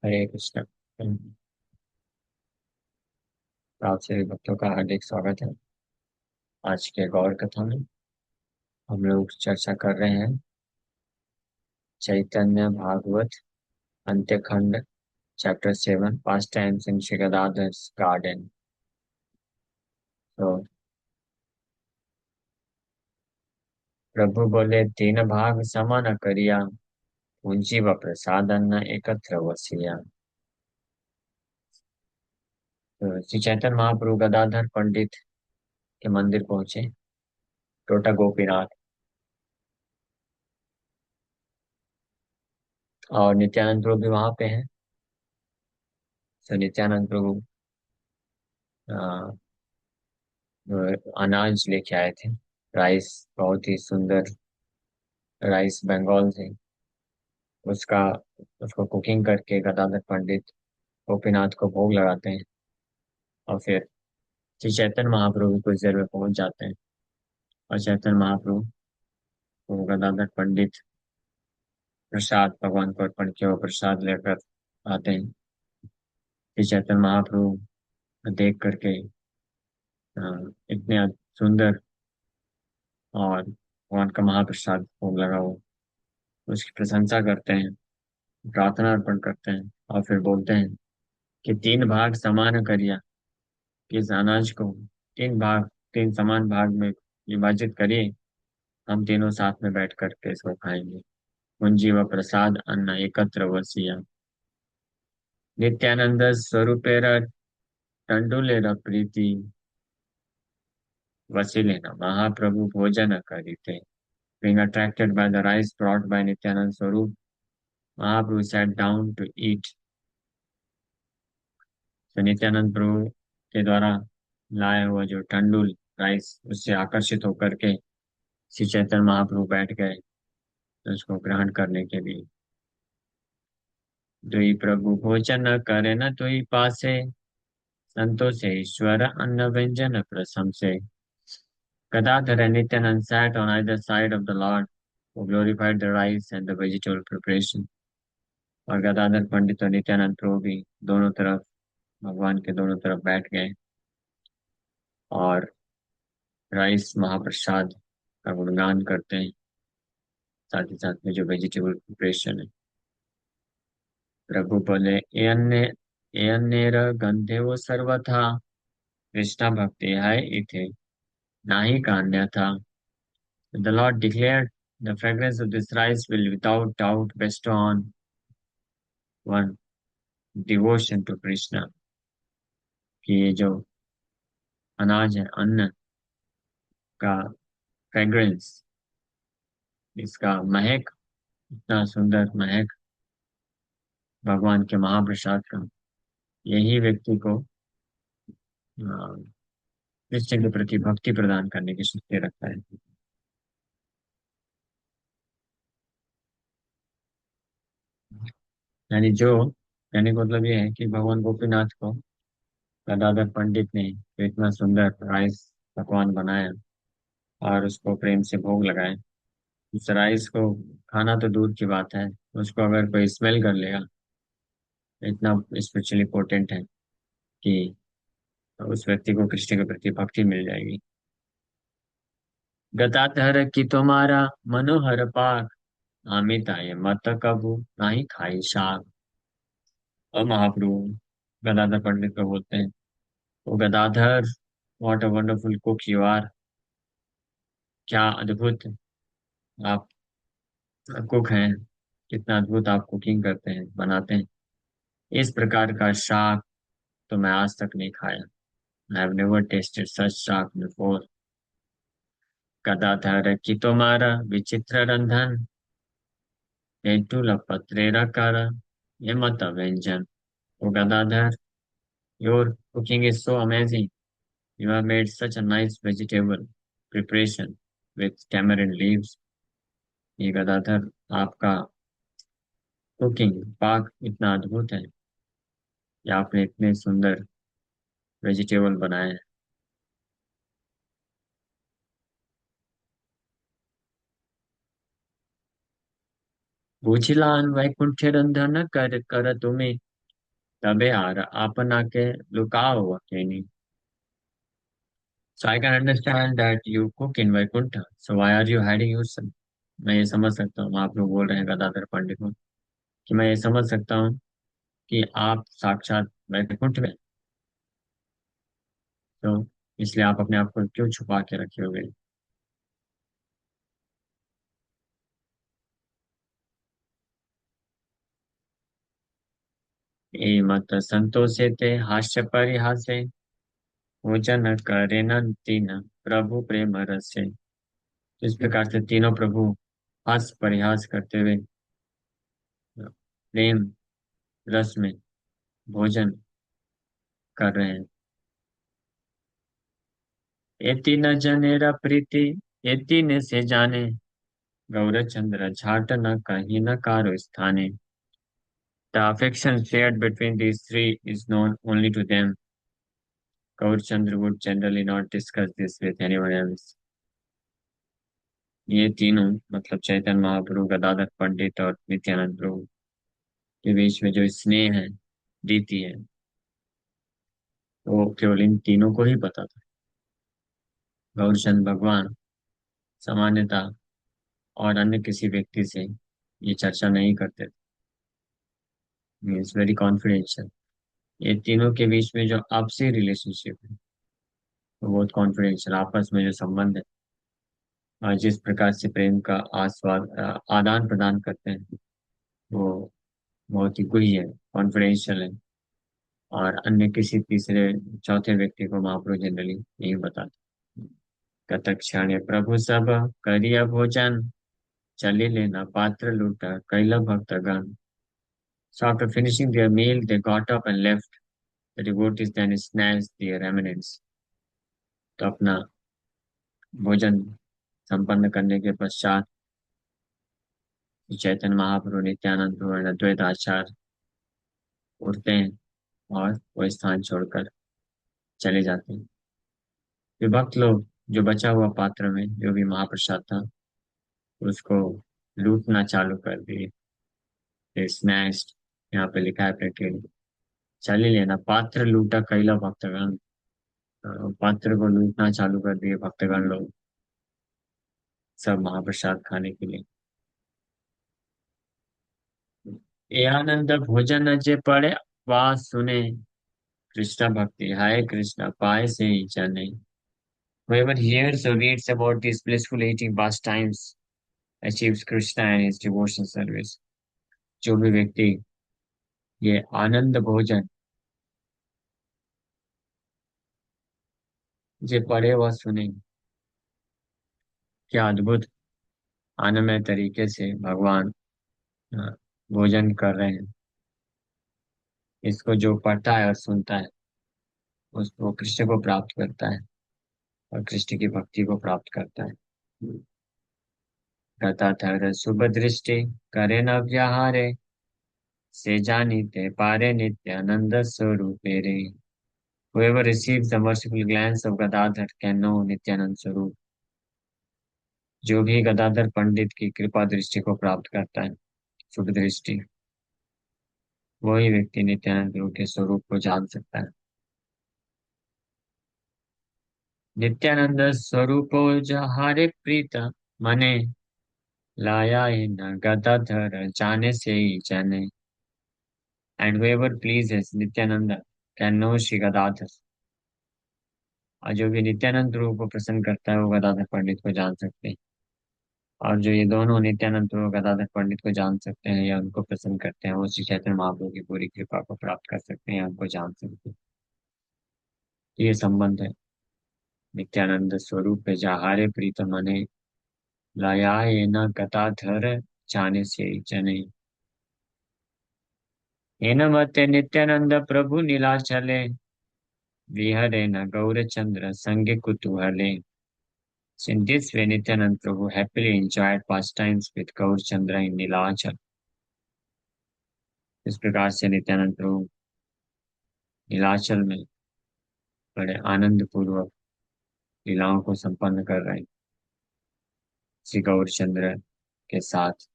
हरे कृष्ण। आप सभी भक्तों का हार्दिक स्वागत है। आज के गौर कथा में हम लोग चर्चा कर रहे हैं चैतन्य Bhagavat Antya Khanda chapter 7 past times in Shri Gadadhar's garden. तो प्रभु बोले, तीन भाग सम न करिया, पूंजी व प्रसाद अन्न एकत्र वसिया। तो श्री चैतन्य महाप्रभु गदाधर पंडित के मंदिर पहुंचे, टोटा गोपीनाथ और नित्यानंद प्रभु भी वहां पे हैं। तो नित्यानंद प्रभु अनाज लेके आए थे। राइस, बहुत ही सुंदर राइस बंगाल से। उसका उसको कुकिंग करके गदाधर पंडित गोपीनाथ को भोग लगाते हैं और फिर श्री चैतन्य महाप्रभु भी कुछ देर में पहुंच जाते हैं। और चैतन्य महाप्रभु को गदाधर पंडित प्रसाद, भगवान को अर्पण किया हुआ प्रसाद लेकर आते हैं। श्री चैतन्य महाप्रभु देख करके अ, इतने सुंदर और भगवान का महाप्रसाद भोग लगा हुआ, उसकी प्रशंसा करते हैं, प्रार्थना अर्पण करते हैं और फिर बोलते हैं कि तीन भाग समान करिया, कि इस अनाज को तीन भाग, तीन समान भाग में विभाजित करिए। हम तीनों साथ में बैठ करके इसको खाएंगे। मुंजी व प्रसाद अन्न एकत्र वसिया। नित्यानंद स्वरूपेर टंडुलेर प्रीति, वसीलेन महाप्रभु भोजन करिते। Being attracted by the rice brought by Nityanand Swarup, Mahaprabhu sat down to eat। तो नित्यानंद प्रभु के द्वारा लाया हुआ जो टंडुल राइस, उससे आकर्षित होकर के श्री चैतन्य महाप्रभु बैठ गए उसको ग्रहण करने के लिए। दुई प्रभु भोजन करे न तुई पासे, संतोषे ईश्वर अन्न व्यंजन प्रशंसे। Gadadhar and Nityanand sat on either side of the Lord, who glorified the rice and the vegetable preparation। और गदाधर पंडित और नित्यानंद प्रभु भी दोनों तरफ, भगवान के दोनों तरफ बैठ गए और राइस महाप्रसाद का गुणगान करते हैं, साथ ही साथ में जो वेजिटेबल प्रिपरेशन है। प्रभु बोले, ए अन्नेर गंधे वो सर्वथा, कृष्णा भक्ति है इथे, नाही का अन्यथा। The Lord declared, the fragrance of this rice will without doubt bestow on one devotion to Krishna। कि ये जो अनाज है, अन्न का फ्रेग्रेंस, इसका महक, इतना सुंदर महक भगवान के महाप्रसाद का, यही व्यक्ति को कृष्ण के प्रति भक्ति प्रदान करने की शक्ति रखता है। यानी जो कहने का मतलब ये है कि भगवान गोपीनाथ को गदाधर पंडित ने जो इतना सुंदर राइस पकवान बनाया और उसको प्रेम से भोग लगाए, उस राइस को खाना तो दूर की बात है, उसको अगर कोई स्मेल कर लेगा, इतना स्पिरिचुअली पोटेंट है कि उस व्यक्ति को कृष्ण के प्रति भक्ति मिल जाएगी। गदाधर की तुम्हारा मनोहर पाक, अमिताय मत कबू नाही खाई शाक। और महाप्रभु गदाधर पंडित को बोलते हैं, O Gadadhar, what a wonderful cook you are. क्या अद्भुत आप कुक हैं, कितना अद्भुत आप कुकिंग करते हैं, बनाते हैं। इस प्रकार का शाक तो मैं आज तक नहीं खाया। आई हैव नेवर टेस्टेड सच शाक बिफोर। गदाधर की तुम्हारा विचित्र रंधन, तेंतुल पत्रेरा कर, ये मत व्यंजन। ओ Gadadhar, your cooking is so amazing. You have made such a nice vegetable preparation with tamarind leaves। ये गदाधर, आपका कुकिंग पाक इतना अद्भुत है कि आपने इतने सुंदर वेजिटेबल बनाए हैं। भूचिलान वैकुंठ रंधन कर कर तुम्हें, तबे आर आपन आके लुकाओ अकेनी. So I can understand that you cook in Vaikuntha. So why are you hiding yourself? मैं ये समझ सकता हूँ, आप लोग बोल रहे हैं गदाधर पंडित को, कि मैं ये समझ सकता हूँ कि आप साक्षात वैकुंठ में, तो इसलिए आप अपने आप को क्यों छुपा के रखे हुए. ए मत संतोषे ते हास्य परिहासे, भोजन करे न तीन प्रभु प्रेम रसे. इस प्रकार से तीनों प्रभु हास्य परिहास करते हुए प्रेम रस में भोजन कर रहे हैं. एति न जनेरा प्रीति, एति ने से जाने, गौरचंद्र झाट न कहीं न कारो स्थाने. The affection shared between these three is known only to them. Gaurchandra would generally not discuss this with anyone else. ये तीनों मतलब चैतन्य महाप्रभु, गदाधर पंडित और नित्यानंद प्रभु के बीच में जो स्नेह है, प्रीति है, वो केवल इन तीनों को ही पता था. गौरचंद भगवान सामान्यता और अन्य किसी व्यक्ति से ये चर्चा नहीं करते थे. It's very confidential. ये तीनों के बीच में जो आपसी रिलेशनशिप है वो बहुत कॉन्फिडेंशियल, आपस में जो संबंध है और जिस प्रकार से प्रेम का आदान प्रदान करते हैं, वो बहुत ही गुह्य है, कॉन्फिडेंशियल है, और अन्य किसी तीसरे चौथे व्यक्ति को महाप्रभु जनरली नहीं बताते. कतक क्षण प्रभु सब करिया भोजन, चली लेना पात्र लूटा कैला भक्तगण. So after finishing their meal, they got up and left. The devotees then snatched their remnants. तो अपना भोजन संपन्न करने के पश्चात चैतन्य महाप्रभु, नित्यानंद प्रभु और अद्वैत आचार्य उठते हैं और वो स्थान छोड़कर चले जाते हैं. विभक्त लोग जो बचा हुआ पात्र में जो भी महाप्रसाद था उसको लूटना चालू कर दिए. स्नैच्ड, यहाँ पे लिखा है प्रिंटेड. चले लेना पात्र लूटा कैला भक्तगण. पात्र को लूटना चालू कर दिए भक्तगण लोग, सब महाप्रसाद खाने के लिए. ए आनंद भोजन जे पड़े, वाह सुने, कृष्ण भक्ति हाय कृष्ण पाए से ही जाने. Whoever hears or reads about these blissful eating pastimes achieves Krishna and his devotion service. जो भी व्यक्ति ये आनंद भोजन जे पढ़े व सुने, क्या अद्भुत आनंदमय तरीके से भगवान अ, भोजन कर रहे हैं, इसको जो पढ़ता है और सुनता है उसको कृष्ण को प्राप्त करता है और कृष्ण की भक्ति को प्राप्त करता है. गताधर शुभ दृष्टि करे न व्याहारे, से जानी ते पारे नित्यानंद स्वरूपे रे. Whoever receives the merciful glance of Gadadhar can know Nityanand Swarup. जो भी गदाधर पंडित की कृपा दृष्टि को प्राप्त करता है, शुभ दृष्टि, वही व्यक्ति नित्यानंद प्रभु के स्वरूप को जान सकता है. नित्यानंद स्वरूपो जहारे प्रीत मने, लाया न गदाधर जाने से ही जाने. And whoever pleases Nityananda can know Shri Gadadhar. और जो भी नित्यानंद प्रभु को प्रसन्न करता है वो गदाधर पंडित को जान सकते हैं. और जो ये दोनों नित्यानंद प्रभु गदाधर पंडित को जान सकते हैं या उनको प्रसन्न करते हैं, वो श्री चैतन्य महाप्रभु की पूरी कृपा को प्राप्त कर सकते हैं या उनको जान सकते हैं. ये संबंध है. नित्यानंद स्वरूप पे जहारे प्रीत मने, लायाए न गदाधर जाने से जने. हेन मते नित्यानंद प्रभु नीलाचले, विहरे न गौरचंद्र संगे कुतूहले. So in this way, Nityanand Prabhu happily enjoyed pastimes with Gaur Chandra in Nilachal. इस प्रकार से नित्यानंद प्रभु नीलाचल में बड़े आनंद पूर्वक लीलाओं को संपन्न कर रहे हैं श्री गौर चंद्र के साथ.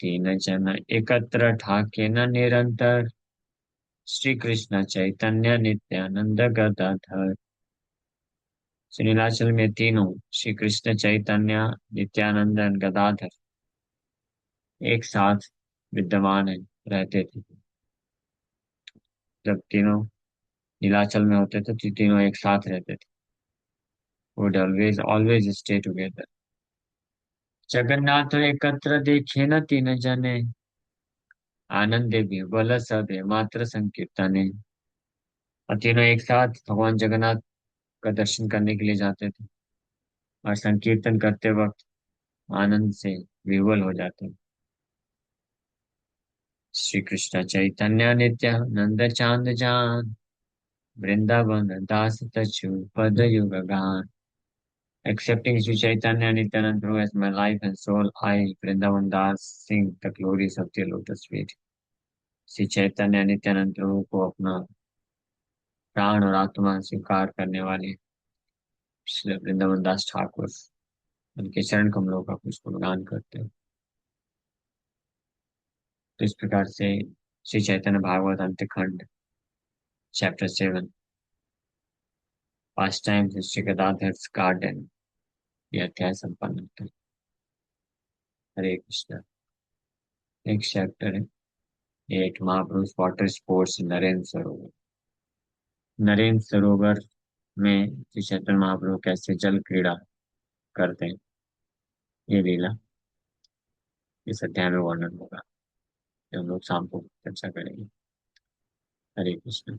तीन जन एकत्र ठाके न निरंतर, श्री कृष्ण चैतन्य नित्यानंद गदाधर। श्री नीलाचल में तीनों, श्री कृष्ण चैतन्य नित्यानंद और गदाधर, एक साथ विद्यमान है, रहते थे। जब तीनों नीलाचल में होते थे तो तीनों एक साथ रहते थे। Would always always stay together. Jagannath एकत्र देखे न तीन जने, आनंदे विह्वल सभे मात्र संकीर्तने। और तीनों एक साथ भगवान जगन्नाथ का दर्शन करने के लिए जाते थे और संकीर्तन करते वक्त आनंद से विह्वल हो जाते हैं। श्री कृष्ण चैतन्य नित्यानंद चांद जान, वृंदावन दास तछु पद युग गान। Accepting Sri Chaitanya Nityanand Prabhu as my life and soul, I, Vrindavan Das, sing the glories of the lotus feet. Shri Chaitanya Nityanand प्रभु को अपना प्राण और आत्मा स्वीकार करने वाले श्री वृंदावन दास ठाकुर उनके चरण कमलों का पुष्प गुणगान करते हैं। तो इस प्रकार से श्री चैतन्य भागवत अंत खंड chapter 7 past time Shri Gadadhar garden ये अध्याय संपन्न होता है। हरे कृष्ण। नेक्स्ट चैप्टर है 8 महापुरुष वाटर स्पोर्ट्स नरेंद्र सरोवर। नरेंद्र सरोवर में श्री चैतन्य महाप्रभु कैसे जल क्रीड़ा करते हैं, ये लीला इस अध्याय में वर्णन होगा, जो हम लोग शाम को चर्चा करेंगे। हरे कृष्ण।